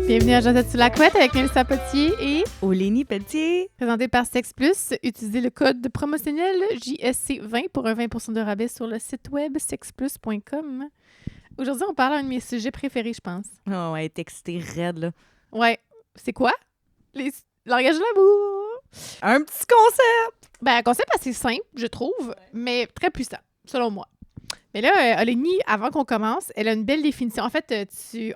Bienvenue à Josette sous la couette avec Mélissa Potier et Olénie Pelletier. présenté par Sex Plus. Utilisez le code promotionnel JSC20 pour un 20% de rabais sur le site web sexplus.com. Aujourd'hui, on parle d'un de mes sujets préférés, je pense. Oh, elle est excitée raide, là. Ouais. C'est quoi? Les langages de l'amour. Un petit concept! Ben, un concept assez simple, je trouve, mais très puissant, selon moi. Mais là, Olénie, avant qu'on commence, elle a une belle définition. En fait,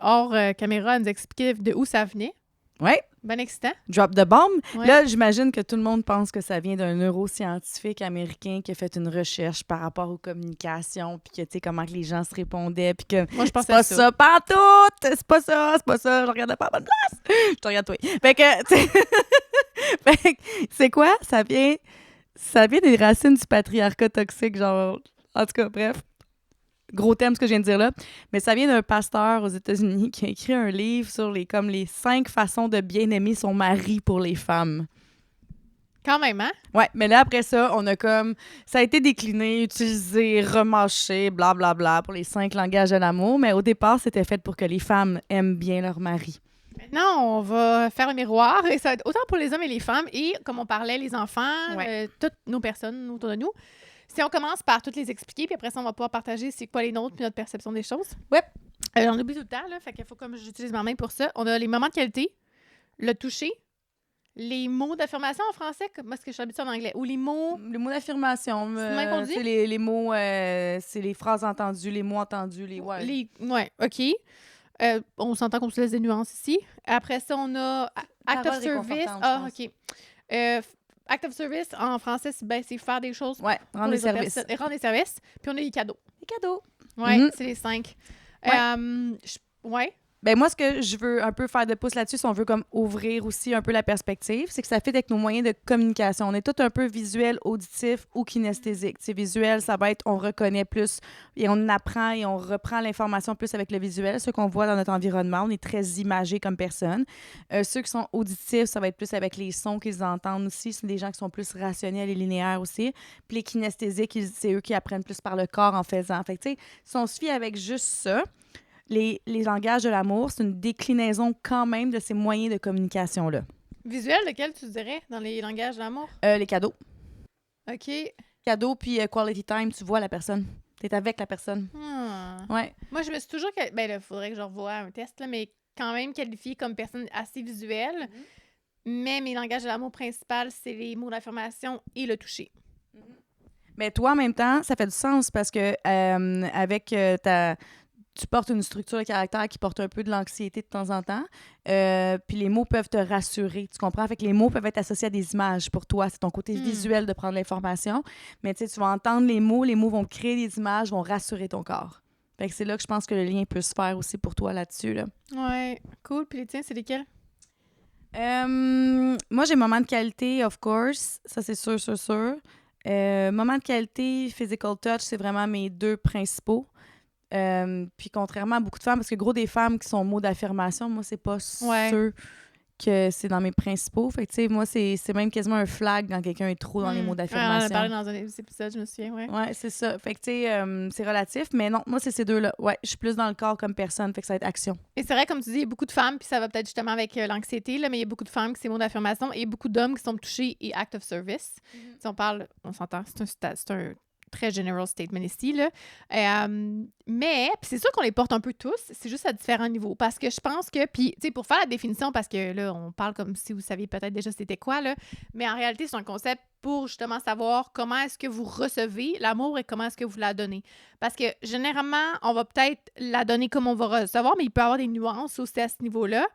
hors caméra, elle nous expliquait de où ça venait. Ouais, Bon excitant. drop the bomb. Ouais. Là, j'imagine que tout le monde pense que ça vient d'un neuroscientifique américain qui a fait une recherche par rapport aux communications, puis que, tu sais, comment que les gens se répondaient, puis que Moi, je pense c'est pas ça, pantoute! C'est pas ça, je regardais pas à bonne place! Je te regarde, toi. Fait que, tu sais... fait que, c'est quoi? Ça vient des racines du patriarcat toxique, genre... En tout cas, bref. Gros thème, ce que je viens de dire là. Mais ça vient d'un pasteur aux États-Unis qui a écrit un livre sur les 5 façons de bien aimer son mari pour les femmes. Quand même, hein? Ouais, mais là, après ça, on a ça a été décliné, utilisé, remâché, blablabla pour les 5 langages de l'amour. Mais au départ, c'était fait pour que les femmes aiment bien leur mari. Maintenant, on va faire un miroir, et ça va être autant pour les hommes et les femmes, et comme on parlait, les enfants, Ouais. toutes nos personnes autour de nous. Si on commence par toutes les expliquer, puis après ça, on va pouvoir partager c'est quoi les nôtres puis notre perception des choses. Ouais. On oublie tout le temps, là, fait qu'il faut comme j'utilise ma main pour ça. On a les moments de qualité, le toucher, les mots d'affirmation en français, moi, ce que je suis habituée en anglais, ou les mots... Les mots d'affirmation, C'est le même qu'on dit? c'est les mots, c'est les phrases entendues, les mots entendus, Ouais, OK. On s'entend qu'on se laisse des nuances ici. Après ça, on a act of Paroles service. réconfortantes, Ah, je OK. Act of service, en français, c'est faire des choses Ouais, pour rendre des les autres services. personnes. Et rendre des services. Puis on a les cadeaux. Les cadeaux. Ouais, Mhm. c'est les 5. Ouais. Ouais. Ben moi, ce que je veux un peu faire de pouce là-dessus, si on veut comme ouvrir aussi un peu la perspective, c'est que ça fait avec nos moyens de communication. On est tout un peu visuel, auditif ou kinesthésique. C'est visuel, ça va être on reconnaît plus et on apprend et on reprend l'information plus avec le visuel, ce qu'on voit dans notre environnement. On est très imagé comme personne. Ceux qui sont auditifs, ça va être plus avec les sons qu'ils entendent aussi. C'est des gens qui sont plus rationnels et linéaires aussi. Puis les kinesthésiques, c'est eux qui apprennent plus par le corps en faisant. Fait que tu sais, si on se fie avec juste ça, les langages de l'amour, c'est une déclinaison quand même de ces moyens de communication-là. Visuel, lequel tu dirais dans les langages de l'amour? Les cadeaux. OK. Cadeaux, puis quality time, tu vois la personne. T'es avec la personne. Ouais. Moi, je me suis toujours... Ben là, il faudrait que je revoie un test, là, mais quand même qualifiée comme personne assez visuelle. Mais mes langages de l'amour principal, c'est les mots d'affirmation et le toucher. Mais toi, en même temps, ça fait du sens parce que avec tu portes une structure de caractère qui porte un peu de l'anxiété de temps en temps. Puis les mots peuvent te rassurer, tu comprends? Fait que les mots peuvent être associés à des images pour toi. C'est ton côté visuel de prendre l'information. Mais tu sais, tu vas entendre les mots vont créer des images, vont rassurer ton corps. Fait que c'est là que je pense que le lien peut se faire aussi pour toi là-dessus, là. Ouais, cool. Puis les tiens, c'est lesquels? Moi, j'ai moment de qualité, of course. Ça, c'est sûr. Moment de qualité, physical touch, c'est vraiment mes 2 principaux. Puis contrairement à beaucoup de femmes, parce que gros des femmes qui sont mots d'affirmation, moi, c'est pas sûr que c'est dans mes principaux. Fait que, tu sais, moi, c'est même quasiment un flag quand quelqu'un est trop dans les mots d'affirmation. On en a parlé dans un épisode, je me souviens, ouais. Ouais, c'est ça. Fait que, tu sais, c'est relatif, mais non, moi, c'est ces 2-là. Ouais, je suis plus dans le corps comme personne, fait que ça va être action. Et c'est vrai, comme tu dis, il y a beaucoup de femmes, puis ça va peut-être justement avec l'anxiété, là, mais il y a beaucoup de femmes qui c'est mots d'affirmation et beaucoup d'hommes qui sont touchés et act of service. Si on parle, on s'entend, c'est un très general statement ici, là. Mais puis c'est sûr qu'on les porte un peu tous, c'est juste à différents niveaux. Parce que je pense que, puis, tu sais, pour faire la définition, parce que là, on parle comme si vous saviez peut-être déjà c'était quoi, là, mais en réalité, c'est un concept pour justement savoir comment est-ce que vous recevez l'amour et comment est-ce que vous la donnez. Parce que généralement, on va peut-être la donner comme on va recevoir, mais il peut y avoir des nuances aussi à ce niveau-là.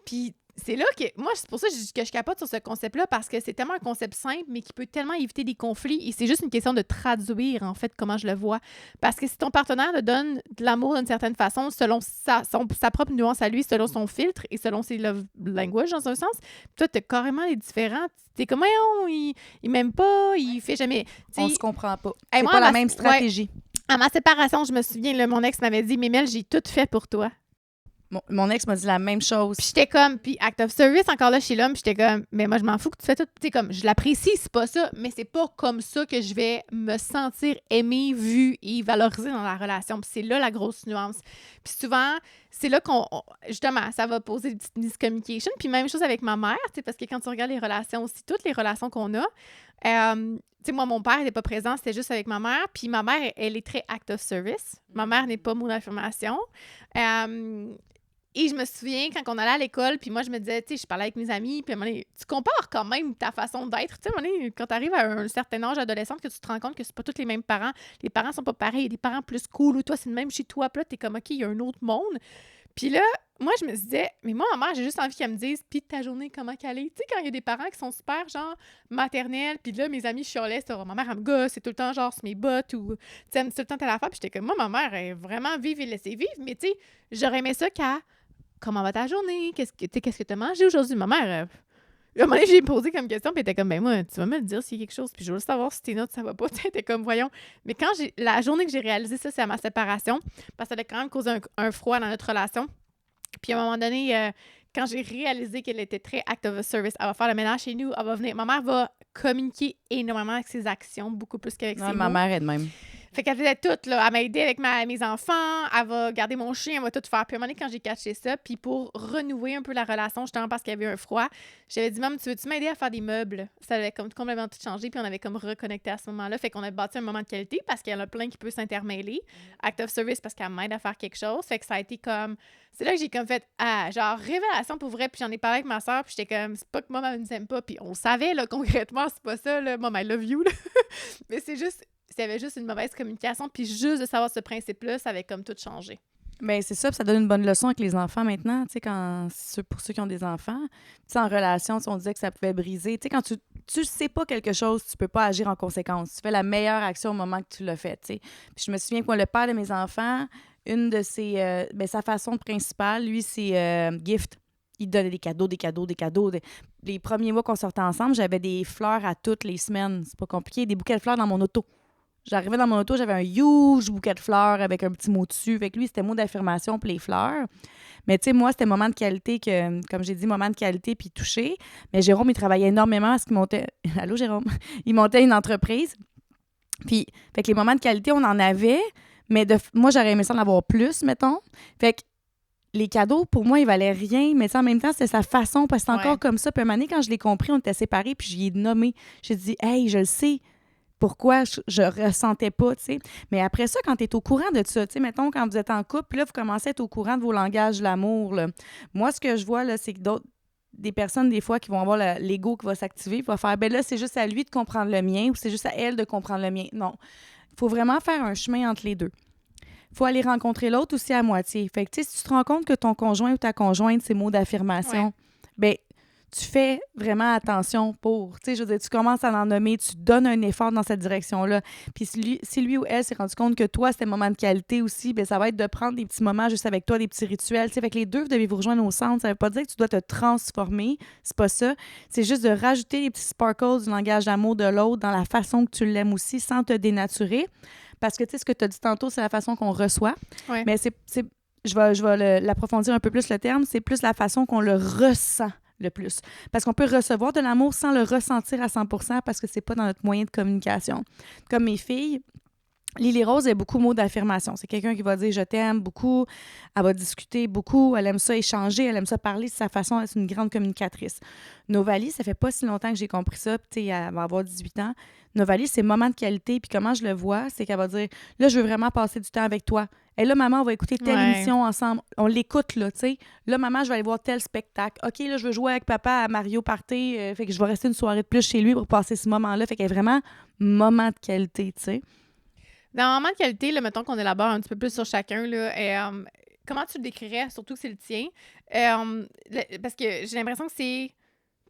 Puis c'est là que, moi, c'est pour ça que je capote sur ce concept-là, parce que c'est tellement un concept simple, mais qui peut tellement éviter des conflits. Et c'est juste une question de traduire, en fait, comment je le vois. Parce que si ton partenaire te donne de l'amour d'une certaine façon, selon sa propre nuance à lui, selon son filtre et selon ses love language, dans un sens, toi, t'as carrément les différents. T'es comme, il m'aime pas, il fait jamais. T'sais, on se comprend pas. Hey, C'est moi, pas la même stratégie. Ouais, à ma séparation, je me souviens, là, mon ex m'avait dit, Mémel, j'ai tout fait pour toi. Mon ex m'a dit la même chose. Puis j'étais comme, puis act of service, encore là, chez l'homme, j'étais comme, mais moi, je m'en fous que tu fais tout. Tu sais, comme, je l'apprécie, c'est pas ça, mais c'est pas comme ça que je vais me sentir aimée, vue et valorisée dans la relation. Puis c'est là la grosse nuance. Puis souvent, c'est là justement, ça va poser des petites miscommunications. Puis même chose avec ma mère, tu sais, parce que quand tu regardes les relations aussi, toutes les relations qu'on a, tu sais, moi, mon père n'était pas présent, c'était juste avec ma mère. Puis ma mère, elle est très act of service. Ma mère n'est pas mot d'affirmation. Et je me souviens, quand on allait à l'école, puis moi, je me disais, tu sais, je parlais avec mes amis, puis à un moment donné, tu compares quand même ta façon d'être. Tu sais, à un moment donné, quand tu arrives à un certain âge adolescente, que tu te rends compte que c'est pas tous les mêmes parents. Les parents sont pas pareils. Il y a des parents plus cool, ou toi, c'est le même chez toi. Puis là, t'es comme, OK, il y a un autre monde. Puis là, moi, je me disais, mais moi, ma mère, j'ai juste envie qu'elle me dise, puis ta journée, comment qu'elle est? Tu sais, quand il y a des parents qui sont super, genre, maternels, puis là, mes amis chiolaient, c'était, ma mère, elle me gosse, c'est tout le temps, genre, sur mes bottes, ou, tu sais, elle me dit tout le temps telle affaire, puis j'étais comme, moi, ma mère, elle est vraiment vive et laissée vivre, mais tu sais, j'aurais aimé ça qu'elle, comment va ta journée? Qu'est-ce que tu as mangé aujourd'hui? Ma mère, à un moment donné, j'ai posé comme question, puis elle était comme, ben moi, tu vas me le dire s'il y a quelque chose, puis je veux savoir si tes notes, ça va pas. Tu était comme, voyons. Mais quand la journée que j'ai réalisé ça, c'est à ma séparation, parce que ça a quand même causé un froid dans notre relation. Puis à un moment donné, quand j'ai réalisé qu'elle était très act of service, elle va faire le ménage chez nous, elle va venir. Ma mère va communiquer énormément avec ses actions, beaucoup plus qu'avec ses mots. Ma mère est de même. Fait qu'elle faisait tout, là. Elle m'a aidé avec mes enfants, elle va garder mon chien, elle va tout faire. Puis à un moment donné, quand j'ai catché ça, puis pour renouer un peu la relation, justement parce qu'il y avait un froid, j'avais dit, Maman, tu veux-tu m'aider à faire des meubles? Ça avait comme complètement tout changé, puis on avait comme reconnecté à ce moment-là. Fait qu'on a bâti un moment de qualité parce qu'il y en a plein qui peuvent s'intermêler. Act of service parce qu'elle m'aide à faire quelque chose. Fait que ça a été comme... C'est là que j'ai comme fait, genre, révélation pour vrai. Puis j'en ai parlé avec ma soeur, puis j'étais comme, c'est pas que maman ne nous aime pas. Puis on savait, là, concrètement, c'est pas ça, là. Mom, I love you, là. Mais c'est juste... S'il y avait juste une mauvaise communication, puis juste de savoir ce principe-là, ça avait comme tout changé. Bien, c'est ça, puis ça donne une bonne leçon avec les enfants maintenant, tu sais, pour ceux qui ont des enfants. Tu sais, en relation, on disait que ça pouvait briser. Tu sais, quand tu sais pas quelque chose, tu peux pas agir en conséquence. Tu fais la meilleure action au moment que tu l'as fait, tu sais. Puis je me souviens que moi, le père de mes enfants, une de ses... sa façon principale, lui, c'est gift. Il donnait des cadeaux. Les premiers mois qu'on sortait ensemble, j'avais des fleurs à toutes les semaines. C'est pas compliqué. Des bouquets de fleurs dans mon auto. J'arrivais dans mon auto, j'avais un huge bouquet de fleurs avec un petit mot dessus. Avec lui, c'était mot d'affirmation pour les fleurs. Mais tu sais, moi, c'était moment de qualité, comme j'ai dit, moment de qualité puis toucher. Mais Jérôme, il travaillait énormément parce qu'il montait... Allô, Jérôme? Il montait une entreprise. Puis, fait que les moments de qualité, on en avait. Mais moi, j'aurais aimé ça en avoir plus, mettons. Fait que les cadeaux, pour moi, ils valaient rien. Mais en même temps, c'était sa façon parce que c'est encore comme ça. Puis un moment donné, quand je l'ai compris, on était séparés. Puis j'y ai nommé. J'ai dit, hey, je le sais. Pourquoi je ressentais pas, tu sais. Mais après ça, quand tu es au courant de ça, tu sais, mettons, quand vous êtes en couple, là, vous commencez à être au courant de vos langages de l'amour, là. Moi, ce que je vois, là, c'est que des personnes, des fois, qui vont avoir l'ego qui va s'activer, qui va faire, ben là, c'est juste à lui de comprendre le mien ou c'est juste à elle de comprendre le mien. Non. Il faut vraiment faire un chemin entre les deux. Il faut aller rencontrer l'autre aussi à moitié. Fait que, tu sais, si tu te rends compte que ton conjoint ou ta conjointe, c'est mots d'affirmation, ben tu fais vraiment attention pour, tu sais, je veux dire, tu commences à en nommer, tu donnes un effort dans cette direction-là. Puis si lui ou elle s'est rendu compte que toi, c'était un moment de qualité aussi, bien, ça va être de prendre des petits moments juste avec toi, des petits rituels. Tu sais, fait que les deux, vous devez vous rejoindre au centre. Ça veut pas dire que tu dois te transformer. C'est pas ça. C'est juste de rajouter les petits sparkles du langage d'amour de l'autre dans la façon que tu l'aimes aussi, sans te dénaturer. Parce que, tu sais, ce que tu as dit tantôt, c'est la façon qu'on reçoit. Ouais. Mais je vais l'approfondir un peu plus le terme, c'est plus la façon qu'on le ressent le plus. Parce qu'on peut recevoir de l'amour sans le ressentir à 100% parce que c'est pas dans notre moyen de communication. Comme mes filles, Lily Rose a beaucoup de mots d'affirmation. C'est quelqu'un qui va dire « je t'aime » beaucoup, elle va discuter beaucoup, elle aime ça échanger, elle aime ça parler de sa façon, elle est une grande communicatrice. Novalie, ça fait pas si longtemps que j'ai compris ça, puis elle va avoir 18 ans. Novalie, c'est moment de qualité, puis comment je le vois, c'est qu'elle va dire « là, je veux vraiment passer du temps avec toi ». Et là, maman, on va écouter telle émission ensemble. On l'écoute, là, tu sais. Là, maman, je vais aller voir tel spectacle. OK, là, je veux jouer avec papa à Mario Party. Fait que je vais rester une soirée de plus chez lui pour passer ce moment-là. Fait qu'elle est vraiment moment de qualité, tu sais. Dans un moment de qualité, là, mettons qu'on élabore un petit peu plus sur chacun, là, comment tu le décrirais, surtout que c'est le tien? Parce que j'ai l'impression que c'est...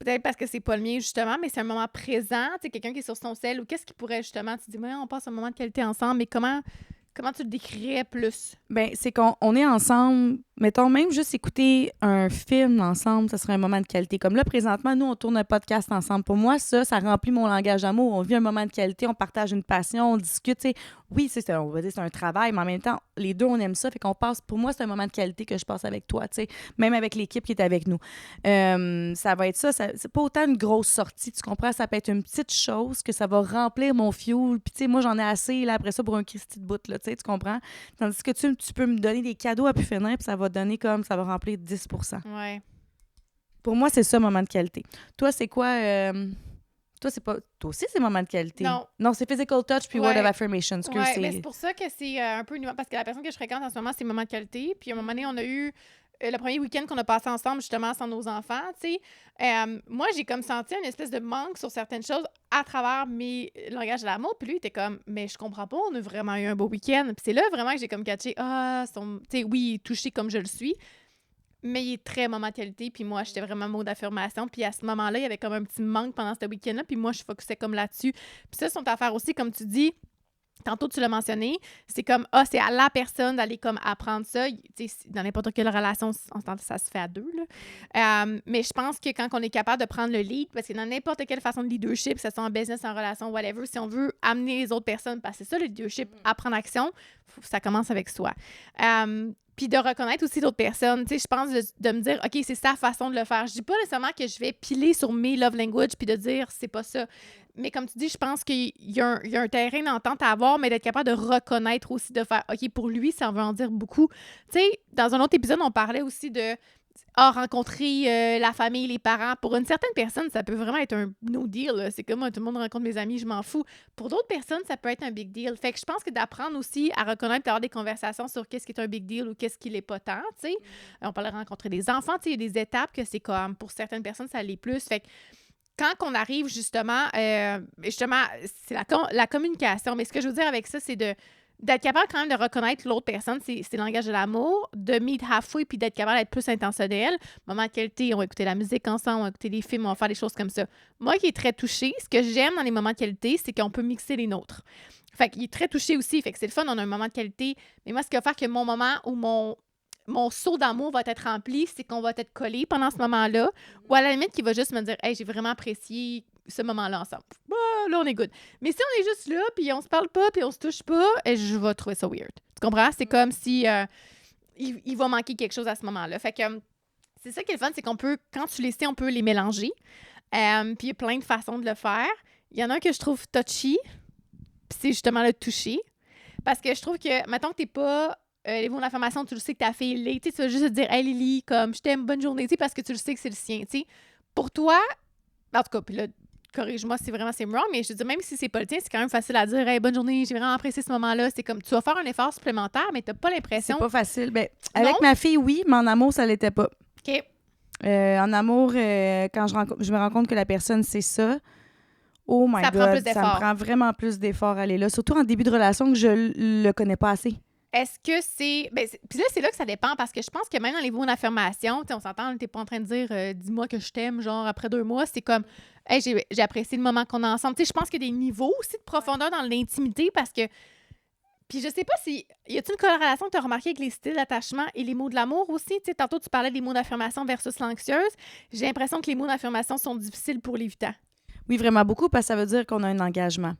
Peut-être parce que c'est pas le mien, justement, mais c'est un moment présent. Tu sais, quelqu'un qui est sur son sel ou qu'est-ce qui pourrait, justement... Tu te dis, ouais, on passe un moment de qualité ensemble, mais comment Comment tu le décrirais plus? Ben, c'est qu'on est ensemble. Mettons, même juste écouter un film ensemble, ça serait un moment de qualité. Comme là, présentement, nous, on tourne un podcast ensemble. Pour moi, ça remplit mon langage d'amour. On vit un moment de qualité, on partage une passion, on discute. T'sais. Oui, on va dire c'est un travail, mais en même temps, les deux, on aime ça. Fait qu'on passe, pour moi, c'est un moment de qualité que je passe avec toi, t'sais. Même avec l'équipe qui est avec nous. Ça va être ça. C'est pas autant une grosse sortie, tu comprends? Ça peut être une petite chose que ça va remplir mon fuel. Puis, tu sais, moi, j'en ai assez là, après ça pour un Christy de bout, là, tu comprends? Tandis que tu peux me donner des cadeaux à pu finir, puis ça va donner comme ça va remplir 10 %. Ouais. Pour moi, c'est ça, moment de qualité. Toi, c'est quoi? Toi, c'est pas. Toi aussi, c'est moment de qualité. Non, c'est physical touch puis word of affirmation. Ouais, mais c'est pour ça que c'est un peu nuancé. Parce que la personne que je fréquente en ce moment, c'est moment de qualité. Puis à un moment donné, on a eu le premier week-end qu'on a passé ensemble, justement, sans nos enfants, tu sais. Moi, j'ai comme senti une espèce de manque sur certaines choses à travers mes langages de l'amour. Puis lui, il était comme, mais je comprends pas, on a vraiment eu un beau week-end. Puis c'est là vraiment que j'ai comme catché, tu sais, oui, il est touché comme je le suis. Mais il est très moment de qualité, puis moi, j'étais vraiment mot d'affirmation. Puis à ce moment-là, il y avait comme un petit manque pendant ce week-end-là, puis moi, je focusais comme là-dessus. Puis ça, c'est une affaire aussi, comme tu dis, tantôt, tu l'as mentionné, c'est comme, c'est à la personne d'aller comme apprendre ça. Tu sais, dans n'importe quelle relation, ça se fait à deux, là. Mais je pense que quand on est capable de prendre le lead, parce que dans n'importe quelle façon de leadership, que ce soit en business, en relation, whatever, si on veut amener les autres personnes, parce que c'est ça, le leadership, apprendre action, ça commence avec soi. Puis de reconnaître aussi d'autres personnes. Tu sais, je pense de me dire, OK, c'est sa façon de le faire. Je dis pas nécessairement que je vais piler sur mes love language puis de dire, c'est pas ça. Mais comme tu dis, je pense qu'il y a un terrain d'entente à avoir, mais d'être capable de reconnaître aussi, de faire, OK, pour lui, ça veut en dire beaucoup. Tu sais, dans un autre épisode, on parlait aussi de rencontrer la famille, les parents. Pour une certaine personne, ça peut vraiment être un no deal. Là. C'est comme moi, tout le monde rencontre mes amis, je m'en fous. Pour d'autres personnes, ça peut être un big deal. Fait que je pense que d'apprendre aussi à reconnaître et avoir des conversations sur qu'est-ce qui est un big deal ou qu'est-ce qui l'est pas tant, tu sais. On parlait de rencontrer des enfants, tu sais, il y a des étapes que c'est comme, pour certaines personnes, ça l'est plus. Fait que quand on arrive justement, c'est la communication. Mais ce que je veux dire avec ça, c'est d'être capable quand même de reconnaître l'autre personne, c'est le langage de l'amour, de meet halfway puis d'être capable d'être plus intentionnel. Moment de qualité, on va écouter la musique ensemble, on va écouter des films, on va faire des choses comme ça. Moi qui est très touchée, ce que j'aime dans les moments de qualité, c'est qu'on peut mixer les nôtres. Fait qu'il est très touché aussi, fait que c'est le fun, on a un moment de qualité. Mais moi, ce qui va faire que mon moment ou mon seau d'amour va être rempli, c'est qu'on va être collés pendant ce moment-là, ou à la limite, qu'il va juste me dire « Hey, j'ai vraiment apprécié ce moment-là ensemble. » Là, on est good. Mais si on est juste là, puis on se parle pas, puis on se touche pas, je vais trouver ça weird. Tu comprends? C'est comme si il va manquer quelque chose à ce moment-là. Fait que c'est ça qui est le fun, c'est qu'on peut, quand tu les sais, on peut les mélanger. Puis il y a plein de façons de le faire. Il y en a un que je trouve touchy, puis c'est justement le toucher. Parce que je trouve que, mettons que t'es pas... les mots d'affirmation, tu le sais que ta fille l'est. Tu vas juste te dire « Hey Lily, comme je t'aime, bonne journée », parce que tu le sais que c'est le sien. T'sais. Pour toi, en tout cas, puis là, corrige-moi si vraiment c'est wrong, mais je veux dire, même si c'est pas le tien, c'est quand même facile à dire « Hey, bonne journée, j'ai vraiment apprécié ce moment-là ». C'est comme, tu vas faire un effort supplémentaire, mais t'as pas l'impression... C'est pas facile. Ben, avec ma fille, oui, mais en amour, ça l'était pas. OK. En amour, quand je me rends compte que la personne, c'est ça, oh my ça God, ça me prend vraiment plus d'efforts à aller là. Surtout en début de relation que je le connais pas assez. Est-ce que c'est... Puis là, c'est là que ça dépend, parce que je pense que même dans les mots d'affirmation, on s'entend, t'es pas en train de dire « dis-moi que je t'aime », genre après 2 mois, c'est comme « Hey, j'ai apprécié le moment qu'on est ensemble ». Tu sais, je pense qu'il y a des niveaux aussi de profondeur dans l'intimité, parce que... Puis je sais pas si... Y a-t-il une corrélation que tu as remarqué avec les styles d'attachement et les mots de l'amour aussi? Tu sais, tantôt, tu parlais des mots d'affirmation versus l'anxieuse. J'ai l'impression que les mots d'affirmation sont difficiles pour l'évitant. Oui, vraiment beaucoup, parce que ça veut dire qu'on a un engagement.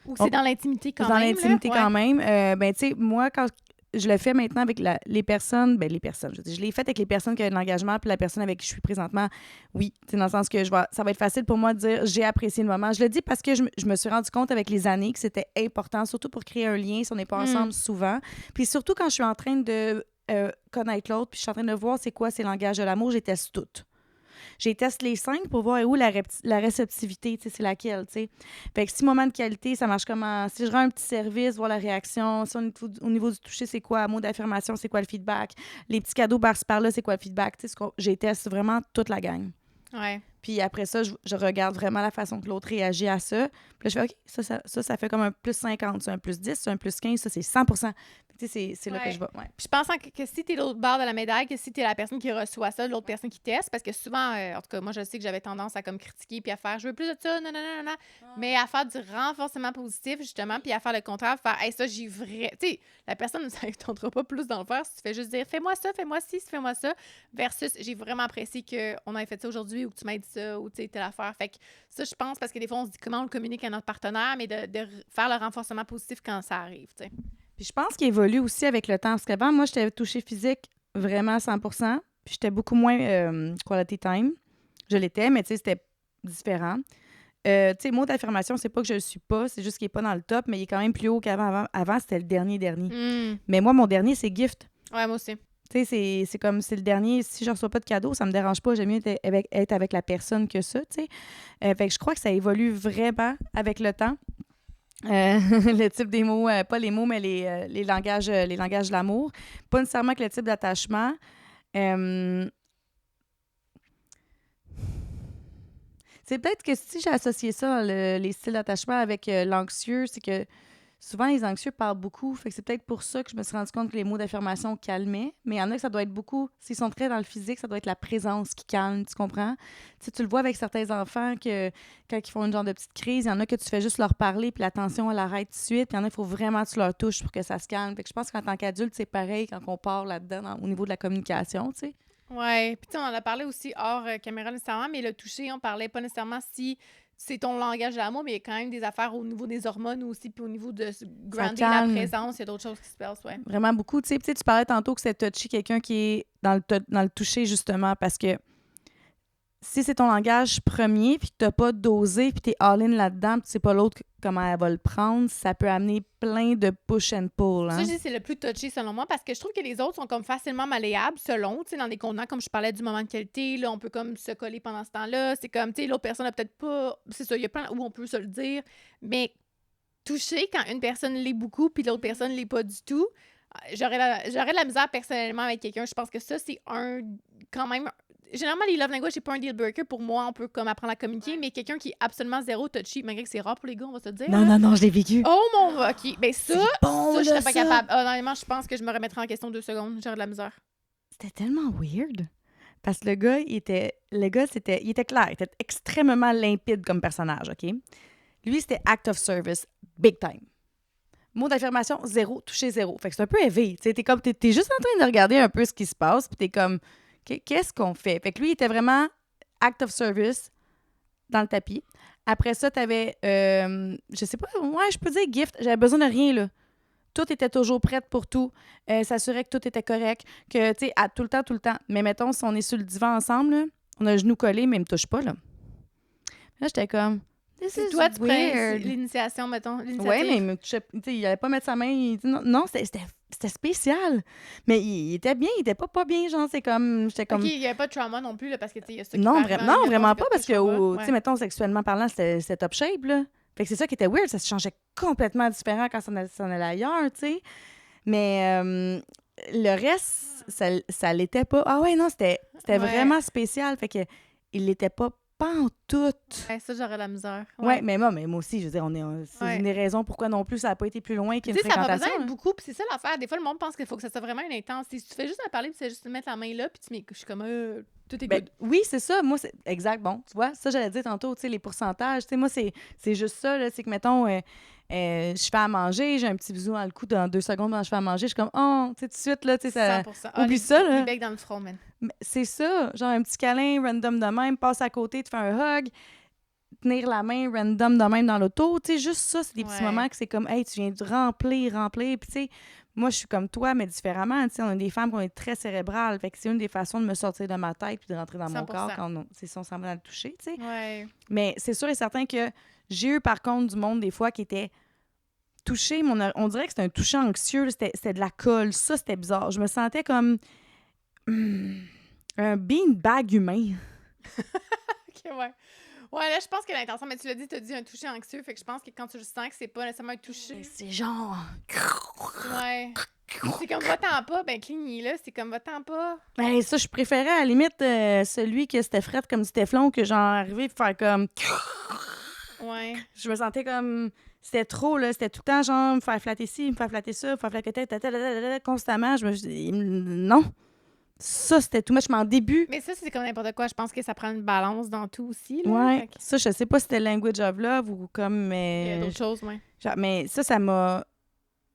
Ou c'est dans l'intimité quand même. Dans l'intimité quand même. Ben, tu sais, moi, quand je le fais maintenant avec les personnes, je l'ai fait avec les personnes qui ont de l'engagement, puis la personne avec qui je suis présentement, oui, c'est dans le sens que ça va être facile pour moi de dire j'ai apprécié le moment. Je le dis parce que je me suis rendu compte avec les années que c'était important, surtout pour créer un lien si on n'est pas ensemble souvent. Puis surtout quand je suis en train de connaître l'autre, puis je suis en train de voir c'est quoi ces langages de l'amour, je les teste toutes. J'ai testé les 5 pour voir où la réceptivité, tu sais, c'est laquelle, tu sais. Fait que si moment de qualité, ça marche comment? Si je rends un petit service, voir la réaction. Si au niveau du toucher, c'est quoi? Mot d'affirmation, c'est quoi le feedback? Les petits cadeaux par-ci par-là, c'est quoi le feedback? Tu sais, j'ai testé vraiment toute la gang. Ouais. Puis après ça, je regarde vraiment la façon que l'autre réagit à ça. Puis là, je fais, OK, ça fait comme un plus 50, c'est un plus 10, c'est un plus 15, ça, c'est 100 Puis tu sais, c'est là que je vais. Ouais. Puis je pense que si t'es l'autre bord de la médaille, que si t'es la personne qui reçoit ça, l'autre personne qui teste, parce que souvent, en tout cas, moi, je sais que j'avais tendance à comme critiquer puis à faire « je veux plus de ça, non, non, non, non », mais à faire du renforcement positif, justement, puis à faire le contraire, faire « hey, ça, j'ai vrai... » Tu sais, la personne ne s'attendra pas plus dans le faire si tu fais juste dire « fais-moi ça, fais-moi ci, fais-moi ça », versus « j'ai vraiment apprécié qu'on ait fait ça aujourd'hui ou que tu m'aies dit ça ou tu sais, telle affaire ». Fait que ça, je pense, parce que des fois, on se dit comment on le communique à notre partenaire, mais de faire le renforcement positif quand ça arrive, tu sais. Puis je pense qu'il évolue aussi avec le temps. Parce qu'avant, moi, j'étais touchée physique vraiment à 100 puis j'étais beaucoup moins quality time. Je l'étais, mais tu sais, c'était différent. Tu sais, mot d'affirmation, c'est pas que je le suis pas, c'est juste qu'il est pas dans le top, mais il est quand même plus haut qu'avant. Avant, c'était le dernier. Mais moi, mon dernier, c'est gift. Ouais, moi aussi. Tu sais, c'est comme, c'est le dernier. Si je reçois pas de cadeau, ça me dérange pas. J'aime mieux être avec la personne que ça, tu sais. Fait que je crois que ça évolue vraiment avec le temps. Le type des mots, pas les mots, mais les langages de l'amour. Pas nécessairement que le type d'attachement. C'est peut-être que si j'ai associé ça, les styles d'attachement avec l'anxieux, c'est que souvent les anxieux parlent beaucoup. Fait que c'est peut-être pour ça que je me suis rendu compte que les mots d'affirmation calmaient. Mais il y en a que ça doit être beaucoup, s'ils sont très dans le physique, ça doit être la présence qui calme, tu comprends? Tu sais, tu le vois avec certains enfants que quand ils font une genre de petite crise, il y en a que tu fais juste leur parler puis la tension, elle arrête tout de suite. Puis il y en a, il faut vraiment que tu leur touches pour que ça se calme. Fait que je pense qu'en tant qu'adulte, c'est pareil quand on part là-dedans au niveau de la communication, tu sais. Ouais, puis tu sais, on en a parlé aussi hors caméra nécessairement, mais le toucher, on parlait pas nécessairement si c'est ton langage de l'amour, mais il y a quand même des affaires au niveau des hormones aussi, puis au niveau de grander la présence, il y a d'autres choses qui se passent, ouais. Vraiment beaucoup. Tu sais, tu parlais tantôt que c'est touchy quelqu'un qui est dans le toucher, justement, parce que si c'est ton langage premier, puis que t'as pas dosé, puis t'es all-in là-dedans, puis tu sais pas l'autre comment elle va le prendre, ça peut amener plein de push and pull. Hein? Ça, je dis c'est le plus touché selon moi, parce que je trouve que les autres sont comme facilement malléables selon, tu sais, dans des contenants, comme je parlais du moment de qualité, là, on peut comme se coller pendant ce temps-là, c'est comme, tu sais, l'autre personne a peut-être pas, c'est ça, il y a plein où on peut se le dire, mais toucher quand une personne l'est beaucoup, puis l'autre personne l'est pas du tout, j'aurais de la misère personnellement avec quelqu'un, je pense que ça, c'est quand même... Généralement, les love language, c'est pas un deal breaker. Pour moi, on peut comme apprendre à communiquer, mais quelqu'un qui est absolument zéro touchy, malgré que c'est rare pour les gars, on va se le dire. Non, je l'ai vécu. Oh mon... OK. Ben ça, bon, je serais pas capable. Honnêtement, je pense que je me remettrais en question 2 secondes. J'aurais de la misère. C'était tellement weird. Parce que le gars, il était clair. Il était extrêmement limpide comme personnage, OK? Lui, c'était act of service, big time. Mot d'affirmation, 0, toucher 0. Fait que c'est un peu éveillé. T'es juste en train de regarder un peu ce qui se passe, puis t'es comme... Qu'est-ce qu'on fait? Fait que lui, il était vraiment act of service dans le tapis. Après ça, t'avais, je sais pas, ouais, je peux dire gift. J'avais besoin de rien, là. Tout était toujours prêt pour tout. S'assurer que tout était correct. Que, tu sais, tout le temps. Mais mettons, si on est sur le divan ensemble, là, on a le genou collé, mais il me touche pas, là. Là, j'étais comme... C'est toi, tu prends l'initiation, mettons. Oui, mais il me touchait... Tu sais, il allait pas mettre sa main... Non, c'était spécial. Mais il était bien, il était pas bien, genre, c'est comme... J'étais comme... OK, il n'y avait pas de trauma non plus, là, parce que, tu sais, il y a ça qui Non, vraiment pas, parce que, tu sais, mettons, sexuellement parlant, c'était top shape, là. Fait que c'est ça qui était weird, ça se changeait complètement différent quand ça allait ailleurs, tu sais. Mais le reste, ça l'était pas. Ah ouais, non, c'était vraiment spécial. Fait que il l'était pas en tout. Ouais, ça, j'aurais la misère. Ouais, mais moi aussi, je veux dire, c'est une des raisons pourquoi non plus ça n'a pas été plus loin qu'une fréquentation. Ça va besoin de beaucoup, puis c'est ça l'affaire. Des fois, le monde pense qu'il faut que ça soit vraiment une intensité. Si tu fais juste à parler, puis c'est juste mettre la main là, puis je suis comme, tout est good. Oui, c'est ça. Moi, c'est exact. Bon, tu vois, ça, j'allais dire tantôt, tu sais, les pourcentages. Tu sais, moi, c'est juste ça, là. C'est que, mettons, je fais à manger, j'ai un petit bisou dans le cou dans 2 secondes quand je fais à manger, je suis comme, oh, tu sais, tout de suite, là, tu sais, ça. 100%. Oublie ça, là. Les becs dans le front, man. C'est ça. Genre, un petit câlin random de même, passe à côté, tu fais un hug, tenir la main random de même dans l'auto. Tu sais, juste ça, c'est des petits moments que c'est comme, hey, tu viens de remplir. Puis, tu sais, moi, je suis comme toi, mais différemment. Tu sais, on a des femmes qui ont été très cérébrales. Fait que c'est une des façons de me sortir de ma tête puis de rentrer dans 100%. Mon corps quand c'est son semblant à le toucher, tu sais. Ouais. Mais c'est sûr et certain que j'ai eu, par contre, du monde, des fois, qui était touché. Mais on dirait que c'était un toucher anxieux. C'était de la colle. Ça, c'était bizarre. Je me sentais comme un beanbag humain. OK, ouais. Ouais, là, je pense que l'intention, mais tu l'as dit, tu as dit un toucher anxieux, fait que je pense que quand tu le sens que c'est pas nécessairement un toucher. C'est genre... Ouais. C'est comme va-t'en pas, ben cligny là, c'est comme va-t'en pas. Ben, ça, je préférais à la limite celui que c'était fret comme du téflon que genre arrivé pour faire comme. Ouais. Je me sentais comme. C'était trop, là. C'était tout le temps, genre, me faire flatter ci, me faire flatter ça, me faire flatter tête, constamment. Je me suis dit, non. Ça, c'était tout much. Mais en début, Mais ça, c'est comme n'importe quoi. Je pense que ça prend une balance dans tout aussi, là. ouais. Fait que Ça, je sais pas si c'était language of love ou comme. il y a d'autres choses, ouais. Genre, mais ça m'a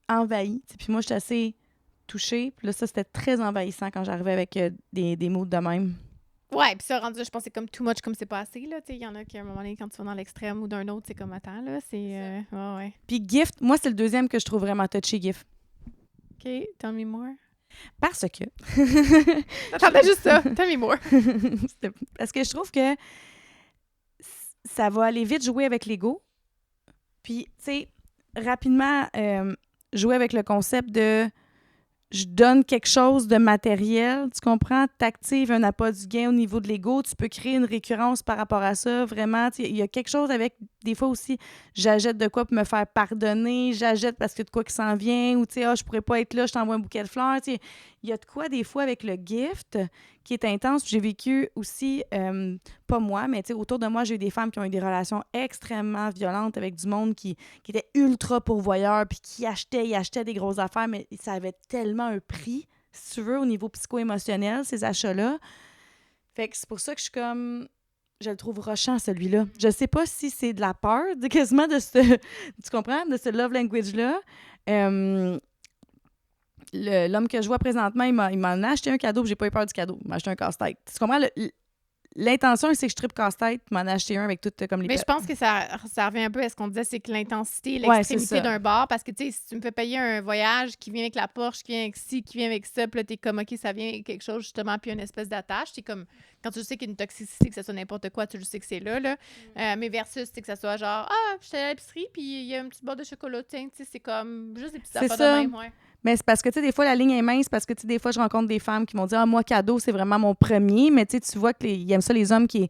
envahi. Puis moi, j'étais assez touchée. Puis là, ça, c'était très envahissant quand j'arrivais avec des mots de même. Ouais, puis ça, rendu là, je pense que c'est comme too much, comme c'est pas assez, là. Tu sais, il y en a qui, à un moment donné, quand tu vas dans l'extrême ou d'un autre, c'est comme, attends, là, c'est... ouais. Puis Gift, moi, c'est le deuxième que je trouve vraiment touchy, Gift. OK, tell me more. Parce que... T'attendais juste ça, tell me more. Parce que je trouve que ça va aller vite jouer avec l'ego. Puis, tu sais, rapidement, jouer avec le concept de je donne quelque chose de matériel, tu comprends? T'actives un appât du gain au niveau de l'ego, tu peux créer une récurrence par rapport à ça, vraiment. Il y a quelque chose avec, des fois aussi, j'achète de quoi pour me faire pardonner, j'achète parce que de quoi qui s'en vient, ou tu sais, je pourrais pas être là, je t'envoie un bouquet de fleurs. Il y a de quoi, des fois, avec le gift qui est intense. J'ai vécu aussi, pas moi, mais autour de moi, j'ai eu des femmes qui ont eu des relations extrêmement violentes avec du monde qui était ultra pourvoyeur, puis qui achetaient des grosses affaires, mais ça avait tellement un prix, si tu veux, au niveau psycho-émotionnel, ces achats-là. Fait que c'est pour ça que je suis comme... Je le trouve rochant, celui-là. Je sais pas si c'est de la peur, quasiment de ce... Tu comprends? De ce love language-là. L'homme que je vois présentement, il m'en a acheté un cadeau, puis j'ai pas eu peur du cadeau. Il m'a acheté un casse-tête. Tu comprends? L'intention, c'est que je tripe casse-tête, puis m'en ai acheté un avec tout comme les... Mais je pense que ça revient un peu à ce qu'on disait, c'est que l'intensité, Ouais, l'extrémité d'un bar, parce que, tu sais, si tu me fais payer un voyage qui vient avec la Porsche, qui vient avec ci, qui vient avec ça, puis là, t'es comme, OK, ça vient avec quelque chose, justement, puis une espèce d'attache, t'es comme, quand tu sais qu'il y a une toxicité, que ça soit n'importe quoi, tu le sais que c'est là. Mais versus, c'est que ça soit genre, j'étais à l'épicerie, puis il y a un petit bord de chocolat, tiens, tu sais, c'est comme, juste des petites affaires de même, ouais. Mais c'est parce que, tu sais, des fois, la ligne est mince parce que, tu sais, des fois, je rencontre des femmes qui vont dire « Ah, moi, cadeau, c'est vraiment mon premier. » Mais, tu sais, tu vois qu'ils aiment ça, les hommes qui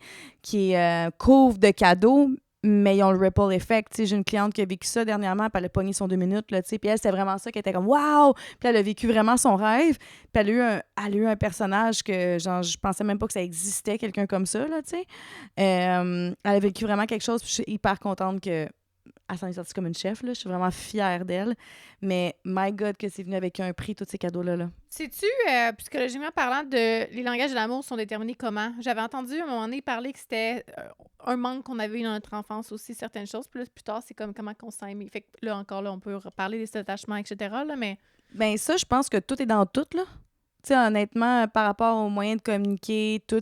couvrent de cadeaux, mais ils ont le ripple effect. Tu sais, j'ai une cliente qui a vécu ça dernièrement, puis elle a pogné son 2 minutes, là, tu sais, puis elle, c'était vraiment ça qui était comme « Wow! » Puis elle a vécu vraiment son rêve, puis elle a eu un personnage que, genre, je pensais même pas que ça existait, quelqu'un comme ça, là, tu sais. Elle a vécu vraiment quelque chose, puis je suis hyper contente que... Elle s'en est sortie comme une chef, là. Je suis vraiment fière d'elle. Mais, my God, que c'est venu avec un prix, tous ces cadeaux-là. Là. Sais-tu, psychologiquement parlant, les langages de l'amour sont déterminés comment? J'avais entendu à un moment donné parler que c'était un manque qu'on avait eu dans notre enfance aussi, certaines choses. Puis là, plus tard, c'est comme comment qu'on s'est aimé. Fait que là, encore, là, on peut reparler des attachements, etc., là, mais... Ben ça, je pense que tout est dans tout, là. Tu sais, honnêtement, par rapport aux moyens de communiquer, tout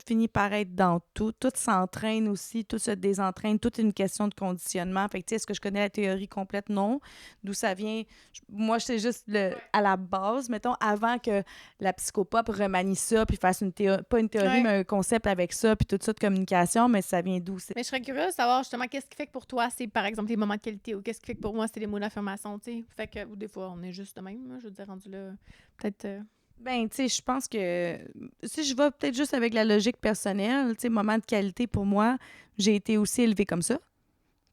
finit par être dans tout. Tout s'entraîne aussi, tout se désentraîne. Tout est une question de conditionnement. Fait que, tu sais, est-ce que je connais la théorie complète? Non. D'où ça vient? Moi, c'est juste à la base, mettons, avant que la psychopop remanie ça, puis fasse pas une théorie, mais un concept avec ça, puis tout ça de communication, mais ça vient d'où? Mais je serais curieuse de savoir, justement, qu'est-ce qui fait que pour toi, c'est, par exemple, les moments de qualité, ou qu'est-ce qui fait que pour moi, c'est les mots d'affirmation, tu sais? Fait que, ou des fois, on est juste de même, là, je veux dire, rendu là, peut-être... Ben, tu sais, je pense que si je vais peut-être juste avec la logique personnelle, tu sais, moment de qualité pour moi, j'ai été aussi élevée comme ça.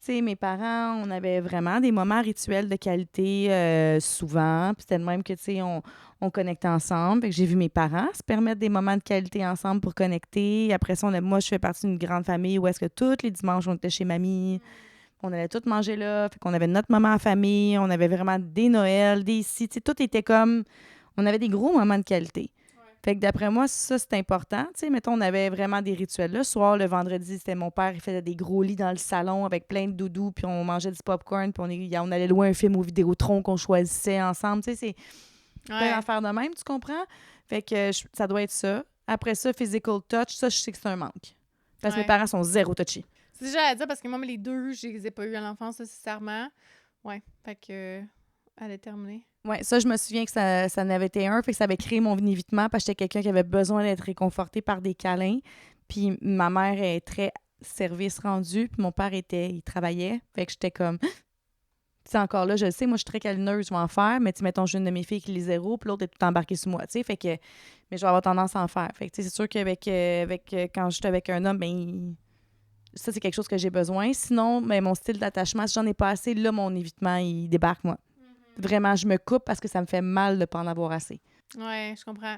Tu sais, mes parents, on avait vraiment des moments rituels de qualité souvent. Puis c'était de même que, tu sais, on connectait ensemble. Fait que j'ai vu mes parents se permettre des moments de qualité ensemble pour connecter. Après ça, moi, je fais partie d'une grande famille où est-ce que tous les dimanches, on était chez mamie. On allait tous manger là. Fait qu'on avait notre moment en famille. On avait vraiment des Noëls, des ici. Tu sais, tout était comme... On avait des gros moments de qualité. Ouais. Fait que d'après moi, ça, c'est important. Tu sais, mettons, on avait vraiment des rituels. Le soir, le vendredi, c'était mon père, il faisait des gros lits dans le salon avec plein de doudous, puis on mangeait du popcorn, puis on allait louer un film au Vidéotron qu'on choisissait ensemble. Tu sais, c'est plein d'affaires de même, tu comprends? Fait que ça doit être ça. Après ça, physical touch, ça, je sais que c'est un manque. Parce que mes parents sont zéro touchy. C'est déjà à dire, parce que moi, les deux, je les ai pas eu à l'enfance, nécessairement. Ouais, fait que... à déterminer. Oui, ça, je me souviens que ça en avait été un, fait que ça avait créé mon évitement parce que j'étais quelqu'un qui avait besoin d'être réconforté par des câlins. Puis ma mère est très service rendu, puis mon père il travaillait. Fait que j'étais comme... Tu sais, encore là, je le sais, moi, je suis très câlineuse, je vais en faire, mais tu mettons, j'ai une de mes filles qui les zéro, puis l'autre est tout embarquée sur moi, tu sais, fait que... Mais je vais avoir tendance à en faire. Fait que, tu sais, c'est sûr qu'avec quand je suis avec un homme, ben ça, c'est quelque chose que j'ai besoin. Sinon, ben, mon style d'attachement, si j'en ai pas assez, là, mon évitement, il débarque, moi. vraiment, je me coupe parce que ça me fait mal de pas en avoir assez. Ouais, je comprends.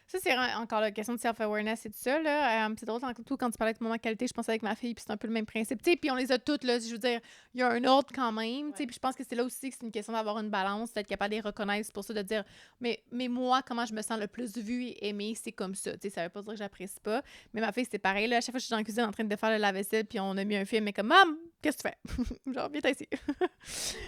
Ça, c'est encore la question de self-awareness et tout ça, là. C'est drôle, tout quand tu parlais de moment de qualité, je pensais avec ma fille, puis c'est un peu le même principe. Tu sais, puis on les a toutes, là. Je veux dire, il y a un ordre quand même, tu sais, puis je pense que c'est là aussi que c'est une question d'avoir une balance, d'être capable de les reconnaître. C'est pour ça de dire, mais moi, comment je me sens le plus vue et aimée, c'est comme ça. Tu sais, ça veut pas dire que j'apprécie pas. Mais ma fille, c'est pareil, là. À chaque fois que je suis dans la cuisine en train de faire le lave-vaisselle, puis on a mis un film, mais comme, Maman, qu'est-ce que tu fais? Genre, viens ici.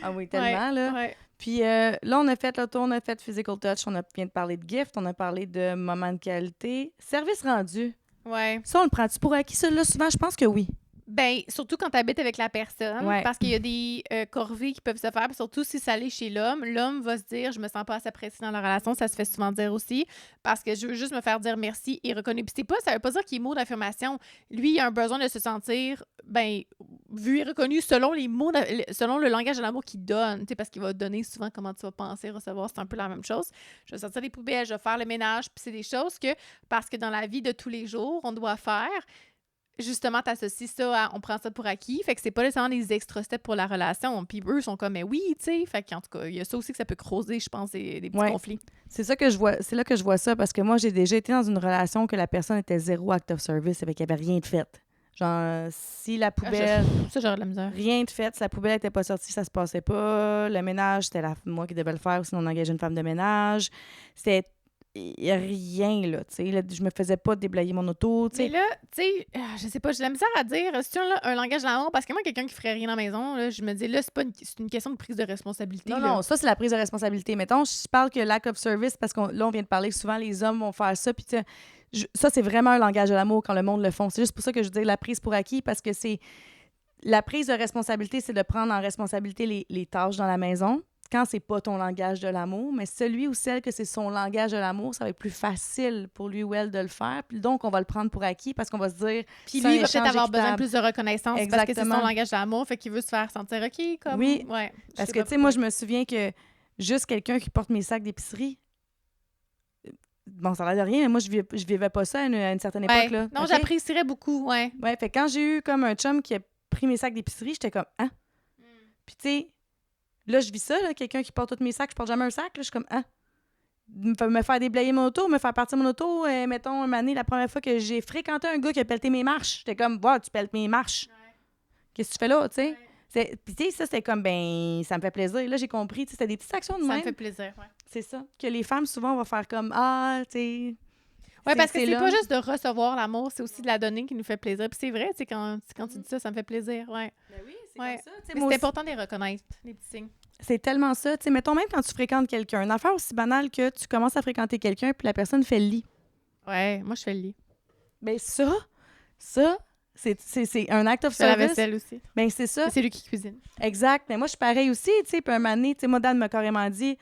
Ah oui, tellement, là. Ouais. Puis là, on a fait l'auto, on a fait physical touch, on a vient de parler de gift, on a parlé de moment de qualité. Service rendu. Ouais. Ça, on le prend-tu pour acquis? Ça, là, souvent, je pense que oui. Ben, surtout quand tu habites avec la personne, Ouais. parce qu'il y a des corvées qui peuvent se faire, puis surtout si ça l'est chez l'homme. L'homme va se dire, je me sens pas assez apprécié dans la relation, ça se fait souvent dire aussi, parce que je veux juste me faire dire merci et reconnu. Puis ça veut pas dire qu'il est mot d'affirmation. Lui, il a un besoin de se sentir, ben, vu et reconnu selon les mots, selon le langage de l'amour qu'il donne, tu sais, parce qu'il va te donner souvent comment tu vas penser, recevoir, c'est un peu la même chose. Je vais sortir les poubelles, je vais faire le ménage, puis c'est des choses que, parce que dans la vie de tous les jours, on doit faire. Justement, t'associes ça à on prend ça pour acquis. Fait que c'est pas nécessairement des extra steps pour la relation. Puis eux sont comme, mais oui, tu sais. Fait qu'en tout cas, il y a ça aussi que ça peut creuser, je pense, des petits conflits. C'est ça que je vois. C'est là que je vois ça parce que moi, j'ai déjà été dans une relation que la personne était zéro act of service et qu'il n'y avait rien de fait. Genre, si la poubelle. Ça, j'aurais de la misère. Rien de fait. Si la poubelle n'était pas sortie, ça se passait pas. Le ménage, c'était moi qui devais le faire, sinon on engageait une femme de ménage. C'était rien, là, tu sais. Je me faisais pas déblayer mon auto, tu sais. Mais là, tu sais, je sais pas, j'ai de la misère à dire, c'est un langage de l'amour, parce que moi, quelqu'un qui ferait rien à la maison, là, je me dis, là, c'est une question de prise de responsabilité. Non, là. non, ça, c'est la prise de responsabilité. Mettons, je parle que lack of service, parce qu'on là, on vient de parler, souvent, les hommes vont faire ça, puis tu sais, ça, c'est vraiment un langage de l'amour quand le monde le font. C'est juste pour ça que je dis la prise pour acquis, parce que c'est... La prise de responsabilité, c'est de prendre en responsabilité les tâches dans la maison, quand c'est pas ton langage de l'amour, mais celui ou celle que c'est son langage de l'amour, ça va être plus facile pour lui ou elle de le faire. Puis donc, on va le prendre pour acquis parce qu'on va se dire... Puis lui, il va peut-être avoir besoin de plus de reconnaissance parce que c'est son langage de l'amour, fait qu'il veut se faire sentir OK, comme... Oui, ouais, parce que, tu sais, moi, je me souviens que juste quelqu'un qui porte mes sacs d'épicerie, bon, ça a l'air de rien, mais moi, je vivais pas ça à une certaine époque, là. Non, okay? j'apprécierais beaucoup, ouais. Ouais, fait que quand j'ai eu comme un chum qui a pris mes sacs d'épicerie, j'étais comme, hein? Puis, tu sais, là, je vis ça, là, quelqu'un qui porte tous mes sacs, je porte jamais un sac, là, je suis comme, hein? Me faire déblayer mon auto, me faire partir mon auto, mettons, une année, la première fois que j'ai fréquenté un gars qui a pelleté mes marches, j'étais comme, wow, tu pelles mes marches. Ouais. Qu'est-ce que tu fais là, tu sais? Ouais. Puis, tu sais, ça, c'était comme, ben, ça me fait plaisir. Là, j'ai compris, tu sais, c'était des petites actions de même. Ça me fait plaisir, ouais. C'est ça. Que les femmes, souvent, vont faire comme, ah, tu sais... Oui, parce que c'est pas juste de recevoir l'amour, c'est aussi de la donner qui nous fait plaisir. Puis c'est vrai, tu sais, quand tu dis ça, ça me fait plaisir, ouais. Ben oui, c'est comme ça. Mais c'est important de les reconnaître, les petits signes. C'est tellement ça. Tu sais, mettons même quand tu fréquentes quelqu'un, une affaire aussi banale que tu commences à fréquenter quelqu'un puis la personne fait le lit. Ouais, moi, je fais le lit. Ben ça, c'est un act of service. C'est la vaisselle aussi. Ben c'est ça. C'est lui qui cuisine. Exact. Mais moi, je suis pareil aussi, tu sais. Puis un moment donné, tu sais, moi, Dan m'a carrément dit...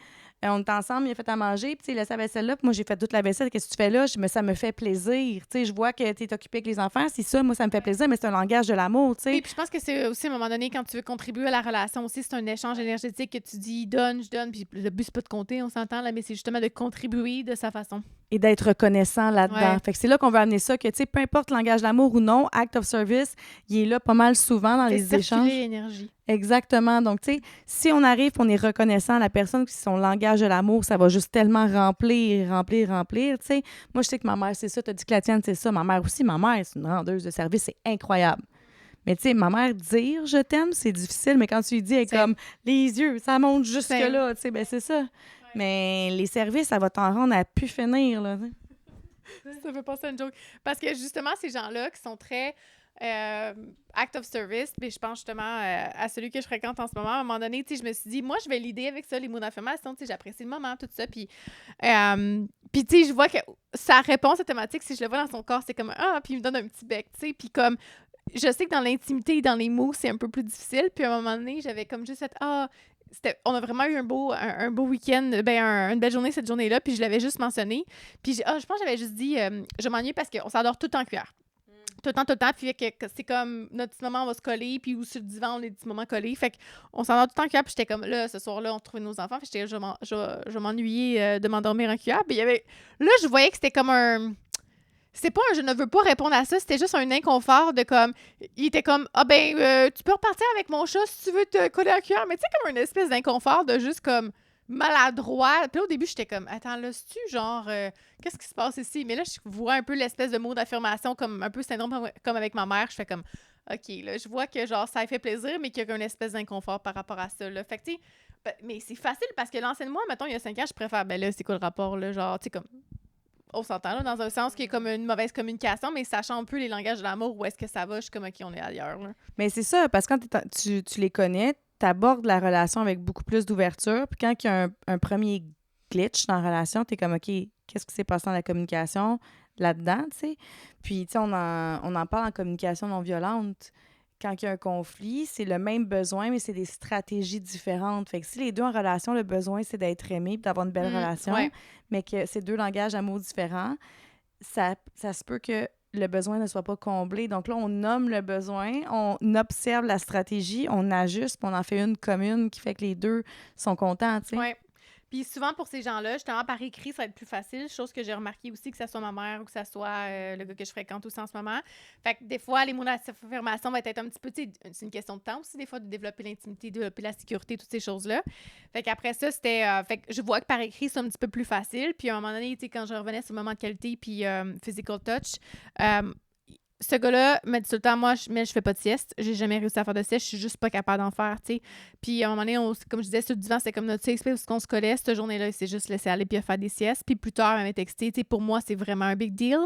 on est ensemble, il a fait à manger, puis il laissé la vaisselle là, puis moi, j'ai fait toute la vaisselle. Qu'est-ce que tu fais là? Ça me fait plaisir. Tu sais, je vois que tu es occupé avec les enfants. C'est ça, moi, ça me fait plaisir, mais c'est un langage de l'amour, tu sais. Et puis je pense que c'est aussi, à un moment donné, quand tu veux contribuer à la relation aussi, c'est un échange énergétique que tu dis, je donne, puis le but, c'est pas de compter, on s'entend, là, mais c'est justement de contribuer de sa façon. Et d'être reconnaissant là-dedans. Ouais. Fait que c'est là qu'on veut amener ça, que, tu sais, peu importe le langage de l'amour ou non, act of service, il est là pas mal souvent dans les échanges. C'est l'énergie. Exactement. Donc, tu sais, si on arrive et on est reconnaissant à la personne qui son langage de l'amour, ça va juste tellement remplir, tu sais. Moi, je sais que ma mère, c'est ça. Tu as dit que la tienne, c'est ça. Ma mère aussi. Ma mère, c'est une rendeuse de service. C'est incroyable. Mais, tu sais, ma mère, dire « je t'aime », c'est difficile. Mais quand tu lui dis, elle est comme « les yeux, ça monte jusque-là », tu sais, ben c'est ça. Ouais. Mais les services, ça va t'en rendre à pu finir, là. Ça fait penser à une joke. Parce que, justement, ces gens-là qui sont très... act of service, puis je pense justement à celui que je fréquente en ce moment. À un moment donné, tu sais, je me suis dit, moi, je vais l'idée avec ça, les mots d'affirmation, tu sais, j'apprécie le moment, tout ça, puis tu sais, je vois que sa réponse automatique, si je le vois dans son corps, c'est comme, puis il me donne un petit bec, tu sais, puis comme, je sais que dans l'intimité et dans les mots, c'est un peu plus difficile, puis à un moment donné, j'avais comme juste fait, on a vraiment eu un beau week-end, une belle journée cette journée-là, puis je l'avais juste mentionné, puis je pense que j'avais juste dit, je m'ennuie parce qu'on s'endort tout le temps en cuillère. Tout le temps, puis que c'est comme notre petit moment, on va se coller, puis ou sur le divan, on est des petits moments collés. Fait qu'on s'en va tout le temps en cuillère, puis j'étais comme, là, ce soir-là, on trouvait nos enfants, puis j'étais, je vais m'ennuyer de m'endormir en cuillère. Puis il y avait... Là, je voyais que c'était comme un... c'est pas un je ne veux pas répondre à ça, c'était juste un inconfort de comme, il était comme, tu peux repartir avec mon chat si tu veux te coller à cœur, mais tu sais, comme une espèce d'inconfort de juste comme maladroit. Puis là, au début, j'étais comme, attends, là, c'est-tu genre, qu'est-ce qui se passe ici? Mais là, je vois un peu l'espèce de mot d'affirmation comme un peu syndrome comme avec ma mère. Je fais comme, OK, là, je vois que genre, ça fait plaisir, mais qu'il y a une espèce d'inconfort par rapport à ça, là. Fait que, tu sais, mais c'est facile parce que l'enseignement, mettons, il y a 5 ans, je préfère, ben là, c'est quoi le rapport, là? Genre, tu sais, comme, on s'entend, là, dans un sens qui est comme une mauvaise communication, mais sachant un peu les langages de l'amour, où est-ce que ça va, je suis comme, OK, on est ailleurs, là. Mais c'est ça, parce que quand tu les connais, tu abordes la relation avec beaucoup plus d'ouverture. Puis quand il y a un premier glitch dans la relation, tu es comme, OK, qu'est-ce qui s'est passé dans la communication là-dedans, tu sais? Puis, tu sais, on en parle en communication non violente. Quand il y a un conflit, c'est le même besoin, mais c'est des stratégies différentes. Fait que si les deux en relation, le besoin, c'est d'être aimé et d'avoir une belle relation, ouais. mais que c'est deux langages d'amour différents, ça se peut que le besoin ne soit pas comblé. Donc là, on nomme le besoin, on observe la stratégie, on ajuste, puis on en fait une commune qui fait que les deux sont contents, tu sais. Ouais. Puis souvent, pour ces gens-là, justement, par écrit, ça va être plus facile. Chose que j'ai remarqué aussi, que ce soit ma mère ou que ce soit le gars que je fréquente aussi en ce moment. Fait que des fois, les mots d'affirmation vont être un petit peu, tu sais, c'est une question de temps aussi, des fois, de développer l'intimité, de développer la sécurité, toutes ces choses-là. Fait qu'après ça, c'était... fait que je vois que par écrit, c'est un petit peu plus facile. Puis à un moment donné, tu sais, quand je revenais sur le moment de qualité puis physical touch, ce gars-là m'a dit tout le temps, moi, je fais pas de sieste. J'ai jamais réussi à faire de sieste. Je suis juste pas capable d'en faire, tu sais. Puis à un moment donné, comme je disais, sur le divan, c'était comme notre safe space parce qu'on se collait. Cette journée-là, il s'est juste laissé aller puis il a fait des siestes. Puis plus tard, il m'avait texté, tu sais, pour moi, c'est vraiment un big deal.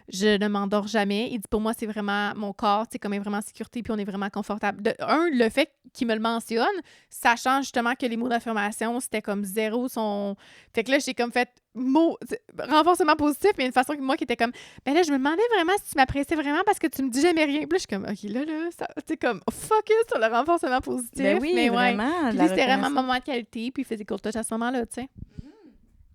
Je ne m'endors jamais. Il dit, pour moi, c'est vraiment mon corps, tu sais, comme il est vraiment en sécurité puis on est vraiment confortable. Le fait qu'il me le mentionne, sachant justement que les mots d'affirmation, c'était comme zéro son... Fait que là, j'ai comme fait renforcement positif, mais une façon que moi qui était comme, ben là, je me demandais vraiment si tu m'appréciais vraiment parce que tu me dis jamais rien. Puis là, je suis comme, OK, là, ça, tu sais, comme, focus sur le renforcement positif. Ben oui, mais vraiment. Ouais. Puis c'était vraiment un moment de qualité, puis physical touch à ce moment-là, tu sais.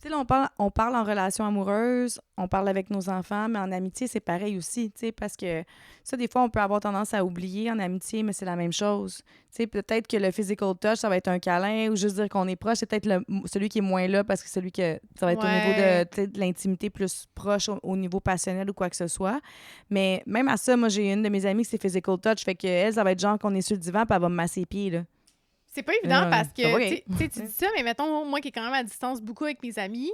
Tu sais, là, on parle en relation amoureuse, on parle avec nos enfants, mais en amitié, c'est pareil aussi, tu sais, parce que ça, des fois, on peut avoir tendance à oublier en amitié, mais c'est la même chose. Tu sais, peut-être que le physical touch, ça va être un câlin ou juste dire qu'on est proche, c'est peut-être celui qui est moins là parce que celui que ça va être au niveau de l'intimité plus proche, au niveau passionnel ou quoi que ce soit. Mais même à ça, moi, j'ai une de mes amies qui c'est physical touch, fait qu'elle, ça va être genre qu'on est sur le divan puis elle va me masser les pieds, là. C'est pas évident parce que, okay. tu dis ça, mais mettons, moi qui est quand même à distance beaucoup avec mes amis,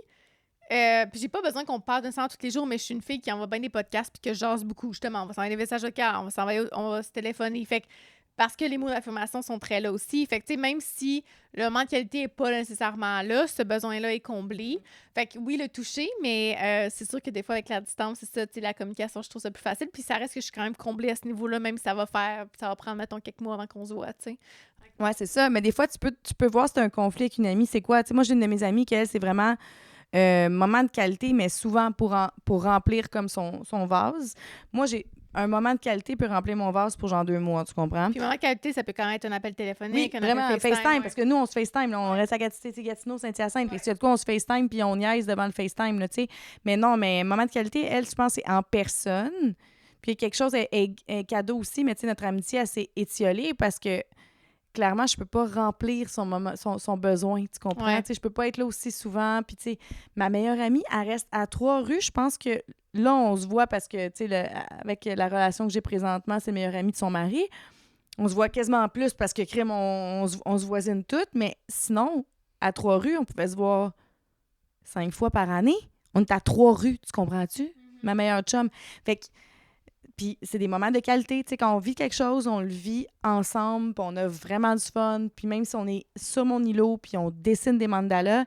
puis j'ai pas besoin qu'on parle de ça tous les jours, mais je suis une fille qui envoie bien des podcasts puis que je jase beaucoup, justement. On va s'envoyer des messages vocaux, on va se téléphoner. Fait que, parce que les mots d'affirmation sont très là aussi. Fait que, tu sais, même si le moment de qualité n'est pas nécessairement là, ce besoin-là est comblé. Fait que, oui, le toucher, mais c'est sûr que des fois, avec la distance, c'est ça, tu sais, la communication, je trouve ça plus facile. Puis ça reste que je suis quand même comblée à ce niveau-là, même si ça va prendre, mettons, quelques mois avant qu'on se voit, tu sais. Ouais, c'est ça. Mais des fois, tu peux voir si c'est un conflit avec une amie. C'est quoi? Tu sais, moi, j'ai une de mes amies qui, elle, c'est vraiment moment de qualité, mais souvent pour remplir comme son vase. Moi, j'ai un moment de qualité peut remplir mon vase pour genre 2 mois, tu comprends? Puis moment de qualité, ça peut quand même être un appel téléphonique, Oui, un vraiment, appel FaceTime, ouais. parce que nous, on se FaceTime. Là, on reste à Gatineau, Saint-Hyacinthe. Puis s'il y a de quoi, on se FaceTime, puis on niaise devant le FaceTime, là, tu sais. Mais non, mais moment de qualité, elle, je pense, c'est en personne. Puis quelque chose est cadeau aussi, mais tu sais, notre amitié, elle s'est étiolée parce que clairement, je peux pas remplir son besoin, tu comprends? Ouais. Tu sais, je peux pas être là aussi souvent. Puis, tu sais, ma meilleure amie, elle reste à 3 rues. Je pense que là, on se voit parce que, tu sais, avec la relation que j'ai présentement, c'est le meilleur ami de son mari. On se voit quasiment plus parce que, crime, on se voisine toutes. Mais sinon, à 3 rues, on pouvait se voir 5 fois par année. On est à 3 rues, tu comprends-tu? Mm-hmm. Ma meilleure chum. Fait que puis c'est des moments de qualité. Tu sais, quand on vit quelque chose, on le vit ensemble, puis on a vraiment du fun. Puis même si on est sur mon îlot, puis on dessine des mandalas,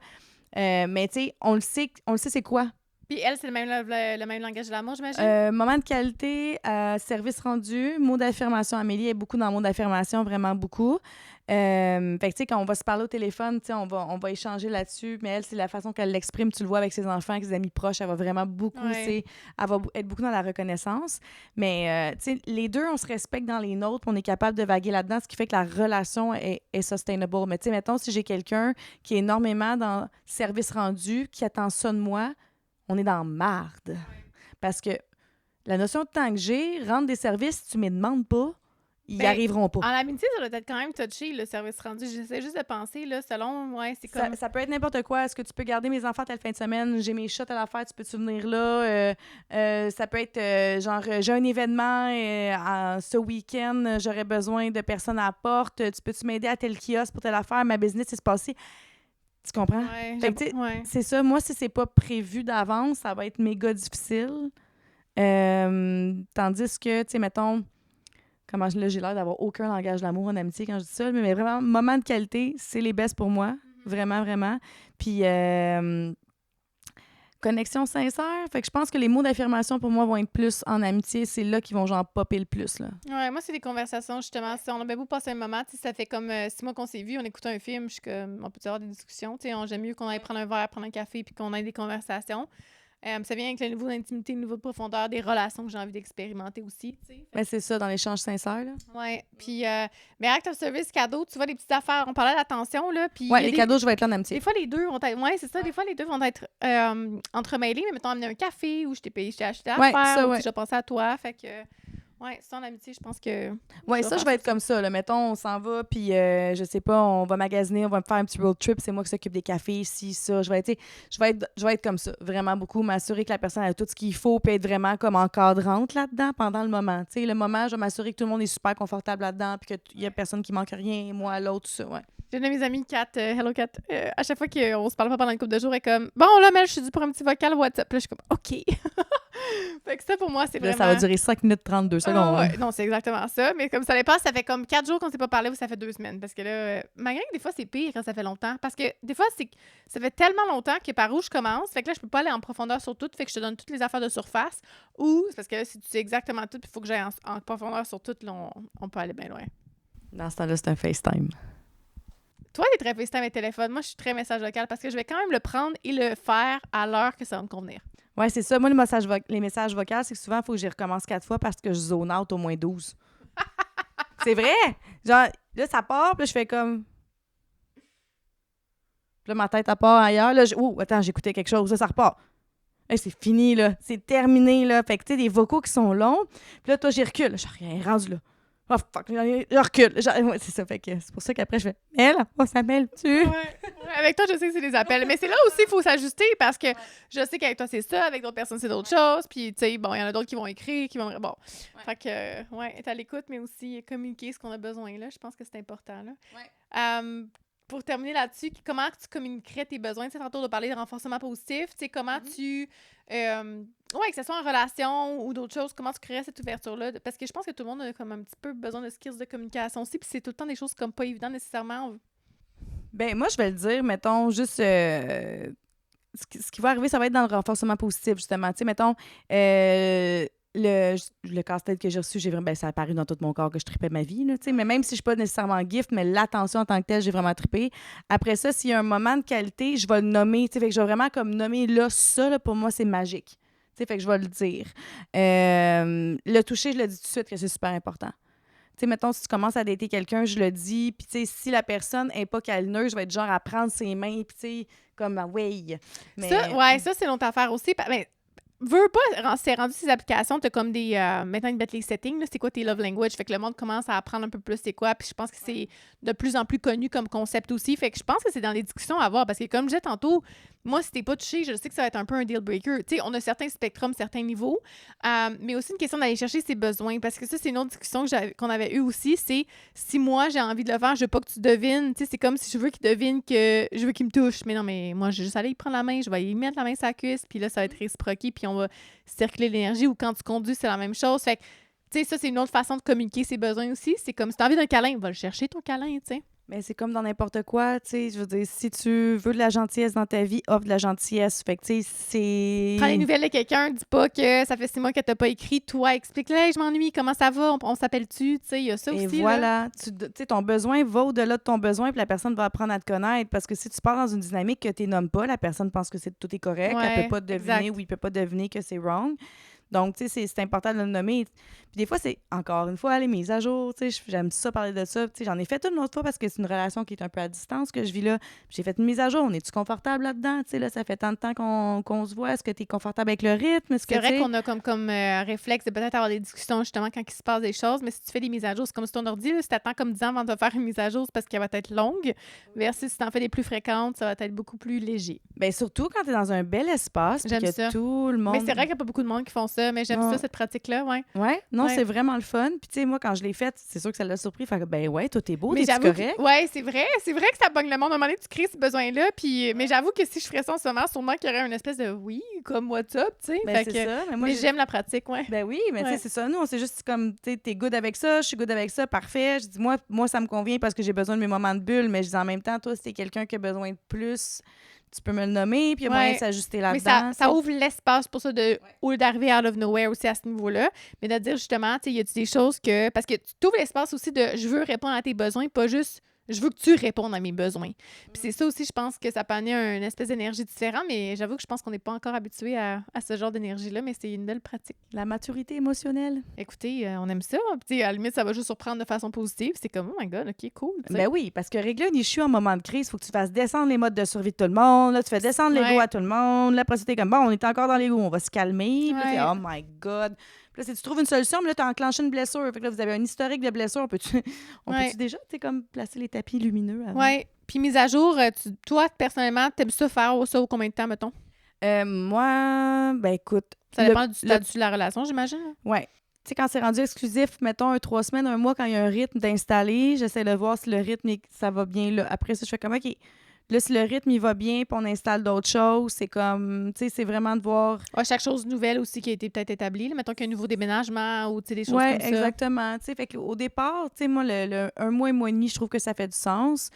mais tu sais, on le sait c'est quoi. Puis elle, c'est le même langage de l'amour, j'imagine? Moment de qualité, service rendu, mot d'affirmation. Amélie est beaucoup dans le mot d'affirmation, vraiment beaucoup. Fait que tu sais, quand on va se parler au téléphone, tu sais, on va échanger là-dessus. Mais elle, c'est la façon qu'elle l'exprime. Tu le vois avec ses enfants, avec ses amis proches. Elle va vraiment beaucoup, elle va être beaucoup dans la reconnaissance. Mais tu sais, les deux, on se respecte dans les nôtres. On est capable de vaguer là-dedans, ce qui fait que la relation est sustainable. Mais tu sais, mettons, si j'ai quelqu'un qui est énormément dans service rendu, qui attend ça de moi, on est dans marde. Parce que la notion de temps que j'ai, rendre des services, si tu ne me demandes pas, ils n'y Ben, arriveront pas. En amitié, ça doit être quand même touché, le service rendu. J'essaie juste de penser, là, selon, c'est comme... Ça peut être n'importe quoi. Est-ce que tu peux garder mes enfants telle fin de semaine? J'ai mes chats à la fête, tu peux-tu venir là? Ça peut être j'ai un événement ce week-end, j'aurais besoin de personnes à la porte. Tu peux-tu m'aider à tel kiosque pour telle affaire? Ma business est passée. Tu comprends? Ouais, Fait que, tu sais, ouais. c'est ça. Moi, si c'est pas prévu d'avance, ça va être méga difficile. Tandis que, tu sais, mettons, comment là, j'ai l'air d'avoir aucun langage d'amour en amitié quand je dis ça, mais vraiment, moment de qualité, c'est les best pour moi. Vraiment, vraiment. Puis, connexion sincère. Fait que je pense que les mots d'affirmation pour moi vont être plus en amitié. C'est là qu'ils vont genre popper le plus, là. Ouais, moi, c'est des conversations, justement. On a bien beau passer un moment, tu sais, ça fait comme 6 mois qu'on s'est vus, on écoute un film, je suis comme, on peut avoir des discussions, tu sais, j'aime mieux qu'on aille prendre un verre, prendre un café, puis qu'on ait des conversations. Ça vient avec le niveau d'intimité, le niveau de profondeur des relations que j'ai envie d'expérimenter aussi, tu sais. Mais c'est ça, dans l'échange sincère, là. Ouais, puis, mais acte of service, cadeau, tu vois, des petites affaires, on parlait de l'attention, là, puis... Ouais, les cadeaux, je vais être là en amitié. Des fois, les deux vont être... Ouais, c'est ça. Des fois, les deux vont être entremêlés, mais mettons, amener un café ou je t'ai acheté à faire, ça, ou ouais. si j'ai pensé à toi. Fait que, ouais, ça, en amitié, je pense que... Ouais, ça, je vais être comme ça, là. Mettons, on s'en va, puis je sais pas, on va magasiner, on va me faire un petit road trip, c'est moi qui s'occupe des cafés, ici, ça. Je vais être comme ça. Vraiment beaucoup, m'assurer que la personne a tout ce qu'il faut, puis être vraiment comme encadrante là-dedans pendant le moment. Tu sais, le moment, je vais m'assurer que tout le monde est super confortable là-dedans, puis qu'il y a personne qui manque rien, moi, l'autre, tout ça, ouais. J'ai une de mes amies, Kat, Hello Kat, à chaque fois qu'on se parle pas pendant une couple de jours, elle est comme « Bon, là, Mel, je suis due pour un petit vocal WhatsApp. » Puis là, je suis comme « OK. » Fait que ça, pour moi, c'est Là, vraiment... ça va durer 5 minutes 32 secondes. Ouais. Non, c'est exactement ça. Mais comme ça dépasse, ça fait comme 4 jours qu'on s'est pas parlé ou ça fait 2 semaines. Parce que là, malgré que des fois, c'est pire quand ça fait longtemps. Parce que des fois, ça fait tellement longtemps que par où je commence, fait que là, je peux pas aller en profondeur sur tout. Fait que je te donne toutes les affaires de surface. Ou, c'est parce que là, si tu sais exactement tout, il faut que j'aille en profondeur sur tout, là, on peut aller bien loin. Dans ce temps-là, c'est un FaceTime. Toi, t'es très FaceTime et téléphone. Moi, je suis très message vocal parce que je vais quand même le prendre et le faire à l'heure que ça va me convenir. Ouais, c'est ça. Moi, les messages vocaux, c'est que souvent, il faut que j'y recommence 4 fois parce que je zone out au moins 12. C'est vrai! Genre, là, ça part, puis là, je fais comme... Puis là, ma tête, elle part ailleurs. Là, attends, j'écoutais quelque chose. Là, ça repart. Hey, c'est fini, là. C'est terminé, là. Fait que, tu sais, des vocaux qui sont longs. Puis là, toi, j'y recule. Je suis rien rendu là. Oh, fuck, je recule. Ouais, c'est ça. Fait que c'est pour ça qu'après, je fais « Elle, on s'appelle-tu? » Ouais. Avec toi, je sais que c'est des appels. Mais c'est là aussi, il faut s'ajuster parce que je sais qu'avec toi, c'est ça. Avec d'autres personnes, c'est d'autres choses. Puis, tu sais, bon, il y en a d'autres qui vont écrire, qui vont... Bon. Ouais. Fait que, ouais, être à l'écoute, mais aussi communiquer ce qu'on a besoin, là. Je pense que c'est important, là. Ouais. Pour terminer là-dessus, comment tu communiquerais tes besoins? Tu sais, tantôt, de parler de renforcement positif. Tu sais, comment tu... ouais, que ce soit en relation ou d'autres choses, comment tu créerais cette ouverture-là? Parce que je pense que tout le monde a comme un petit peu besoin de skills de communication aussi, puis c'est tout le temps des choses comme pas évidentes nécessairement. Ben moi, je vais le dire, mettons, juste... ce qui va arriver, ça va être dans le renforcement positif, justement. Tu sais, mettons... le casse-tête que j'ai reçu, ça a apparu dans tout mon corps que je tripais ma vie. Là, mais même si je ne suis pas nécessairement gift, mais l'attention en tant que telle, j'ai vraiment trippé. Après ça, s'il y a un moment de qualité, je vais le nommer. Fait que je vais vraiment comme nommer là, ça, là, pour moi, c'est magique. Fait que je vais le dire. Le toucher, je le dis tout de suite que c'est super important. T'sais, mettons, si tu commences à dater quelqu'un, je le dis, puis si la personne n'est pas câlineuse, je vais être genre à prendre ses mains, puis comme, ouais. Mais... Ça, c'est notre affaire aussi. Mais veux pas, c'est rendu ces applications, t'as comme des... maintenant, ils mettent les settings, là, c'est quoi tes love language? Fait que le monde commence à apprendre un peu plus c'est quoi, puis je pense que c'est de plus en plus connu comme concept aussi. Fait que je pense que c'est dans les discussions à avoir, parce que comme je disais tantôt, moi, si t'es pas touché, je sais que ça va être un peu un deal breaker. Tu sais, on a certains spectrums, certains niveaux, mais aussi une question d'aller chercher ses besoins, parce que ça, c'est une autre discussion qu'on avait eue aussi, c'est si moi, j'ai envie de le faire, je veux pas que tu devines. Tu sais, c'est comme si je veux qu'il devine que je veux qu'il me touche. Mais non, mais moi, je vais juste aller y prendre la main, je vais y mettre la main sur la cuisse, puis là, ça va être réciproqué, puis on va circuler l'énergie, ou quand tu conduis, c'est la même chose. Fait que, tu sais, ça, c'est une autre façon de communiquer ses besoins aussi. C'est comme si t'as envie d'un câlin, va le chercher, ton câlin, tu sais. Mais c'est comme dans n'importe quoi, tu sais, je veux dire, si tu veux de la gentillesse dans ta vie, offre de la gentillesse. Fait que, tu sais, c'est... Prends les nouvelles de quelqu'un, dis pas que ça fait 6 mois que t'as pas écrit, toi, explique-le, hey, je m'ennuie, comment ça va, on s'appelle-tu, tu sais, il y a ça aussi. Et voilà, tu sais, ton besoin va au-delà de ton besoin, puis la personne va apprendre à te connaître, parce que si tu pars dans une dynamique que tu nommes pas, la personne pense que tout est correct, elle peut pas deviner ou il peut pas deviner que c'est wrong. Donc, tu sais, c'est important de le nommer. Puis des fois, c'est encore une fois les mises à jour. Tu sais, j'aime ça parler de ça. Tu sais, j'en ai fait une autre fois parce que c'est une relation qui est un peu à distance que je vis là. Puis j'ai fait une mise à jour. On est-tu confortable là-dedans? Tu sais, là, ça fait tant de temps qu'on se voit. Est-ce que tu es confortable avec le rythme? C'est vrai qu'on a comme réflexe de peut-être avoir des discussions justement quand il se passe des choses, mais si tu fais des mises à jour, c'est comme sur ton ordi, là, si tu attends comme 10 ans avant de faire une mise à jour, c'est parce qu'elle va être longue, versus si tu en fais des plus fréquentes, ça va être beaucoup plus léger. Bien, surtout quand tu es dans un bel espace, puis J'aime que ça. tout le monde... Mais c'est vrai qu'il n'y a pas beaucoup de monde qui font ça, mais j'aime ça, cette pratique-là, ouais. Ouais, non, Ouais. c'est vraiment le fun. Puis tu sais, moi, quand je l'ai faite, c'est sûr que ça l'a surpris. Fait que, ben ouais, tout est beau, Mais t'es j'avoue correct. ouais, c'est vrai que ça pogne le monde. À un moment donné, tu crées ce besoin-là, puis mais j'avoue que si je ferais ça en ce moment, sûrement qu'il y aurait une espèce de oui, comme what's up, tu sais. Ben, Fait c'est que- ça. Mais moi, j'aime la pratique, ouais. Ben oui, mais tu sais, Ouais. c'est ça. Nous, on sait juste comme, tu sais, t'es good avec ça, je suis good avec ça, parfait. Je dis, moi, ça me convient parce que j'ai besoin de mes moments de bulle, mais je dis en même temps, toi, si t'es quelqu'un qui a besoin de plus, tu peux me le nommer, puis il y a moyen de s'ajuster Mais là-dedans. ça ouvre l'espace pour ça, au lieu d'arriver out of nowhere aussi à ce niveau-là, mais de dire justement, tu sais, y a des choses que. Parce que tu t'ouvres l'espace aussi de je veux répondre à tes besoins, pas juste je veux que tu répondes à mes besoins. Puis c'est ça aussi, je pense que ça peut amener une espèce d'énergie différente, mais j'avoue que je pense qu'on n'est pas encore habitué à ce genre d'énergie-là, mais c'est une belle pratique. La maturité émotionnelle. Écoutez, on aime ça. Puis à la limite, ça va juste surprendre de façon positive. C'est comme, oh my God, OK, cool. tu sais. Ben oui, parce que régler un issue en moment de crise, il faut que tu fasses descendre les modes de survie de tout le monde. Là, tu fais descendre l'ego à tout le monde. Là, après, c'était comme, bon, on est encore dans l'ego, on va se calmer. Puis là, t'es, oh my God. Puis là, si tu trouves une solution, mais là, tu as enclenché une blessure. Fait que là, vous avez un historique de blessure. On peut-tu déjà, tu sais, comme placer les tapis lumineux avant? Oui. Puis mise à jour, toi, personnellement, t'aimes ça faire ça au combien de temps, mettons? Moi, ben écoute. Ça dépend du statut de la relation, j'imagine. Ouais. Tu sais, quand c'est rendu exclusif, mettons 3 semaines, 1 mois, quand il y a un rythme d'installer, j'essaie de voir si le rythme, ça va bien là. Après ça, je fais comme, OK, là, si le rythme, il va bien, puis on installe d'autres choses, c'est comme, tu sais, c'est vraiment de voir... Ouais, chaque chose nouvelle aussi qui a été peut-être établie. Là. Mettons qu'il y a un nouveau déménagement ou, tu sais, des choses Ouais, comme ça. exactement. Tu sais, fait qu'au départ, tu sais, moi, le 1 mois et demi, je trouve que ça fait du sens.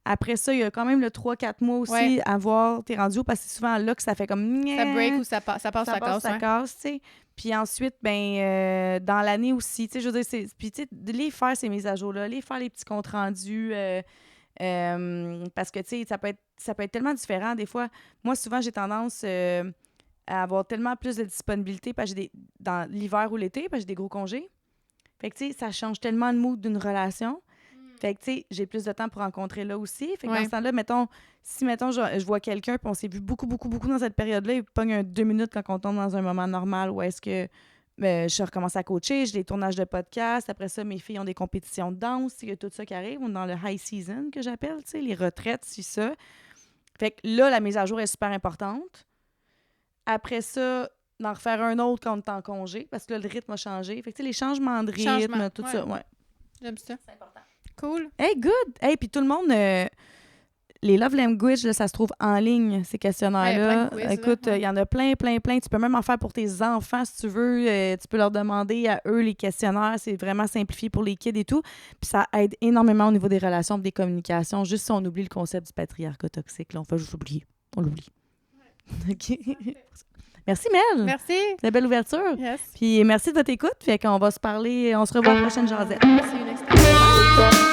Après ça, il y a quand même le 3-4 mois aussi à voir, t'es rendu où, parce que c'est souvent là que ça fait comme... Ça break ou ça passe, ça casse. Ça casse, tu sais. Puis ensuite, ben dans l'année aussi, tu sais, je veux dire, puis tu sais, de les faire ces mises à jour-là, les faire les petits comptes rendus, parce que, tu sais, ça peut être tellement différent. Des fois, moi, souvent, j'ai tendance à avoir tellement plus de disponibilité parce que dans l'hiver ou l'été, parce que j'ai des gros congés. Fait que, tu sais, ça change tellement le mood d'une relation. Fait que, tu sais, j'ai plus de temps pour rencontrer là aussi. Fait que dans ce temps-là, si je vois quelqu'un puis on s'est vu beaucoup dans cette période-là, il pogne un 2 minutes quand on tombe dans un moment normal où est-ce que je recommence à coacher, j'ai des tournages de podcasts. Après ça, mes filles ont des compétitions de danse. Il y a tout ça qui arrive. On est dans le high season que j'appelle, tu sais, les retraites, c'est ça. Fait que là, la mise à jour est super importante. Après ça, d'en refaire un autre quand on est en congé parce que là, le rythme a changé. Fait que, tu sais, les changements de rythme, tout ça, ouais. J'aime ça. C'est important. Cool. Hey, good! Hey, puis tout le monde, les love language, là, ça se trouve en ligne, ces questionnaires-là. Ouais, écoute, il y en a plein. Tu peux même en faire pour tes enfants, si tu veux. Tu peux leur demander à eux les questionnaires. C'est vraiment simplifié pour les kids et tout. Puis ça aide énormément au niveau des relations et des communications. Juste si on oublie le concept du patriarcat toxique, là, on fait juste oublier. On l'oublie. Ouais. OK. Merci, Mel. Merci. C'est une belle ouverture. Yes. Puis merci de votre écoute. Fait qu'on va se parler. On se revoit à la prochaine jasette. Merci, next time.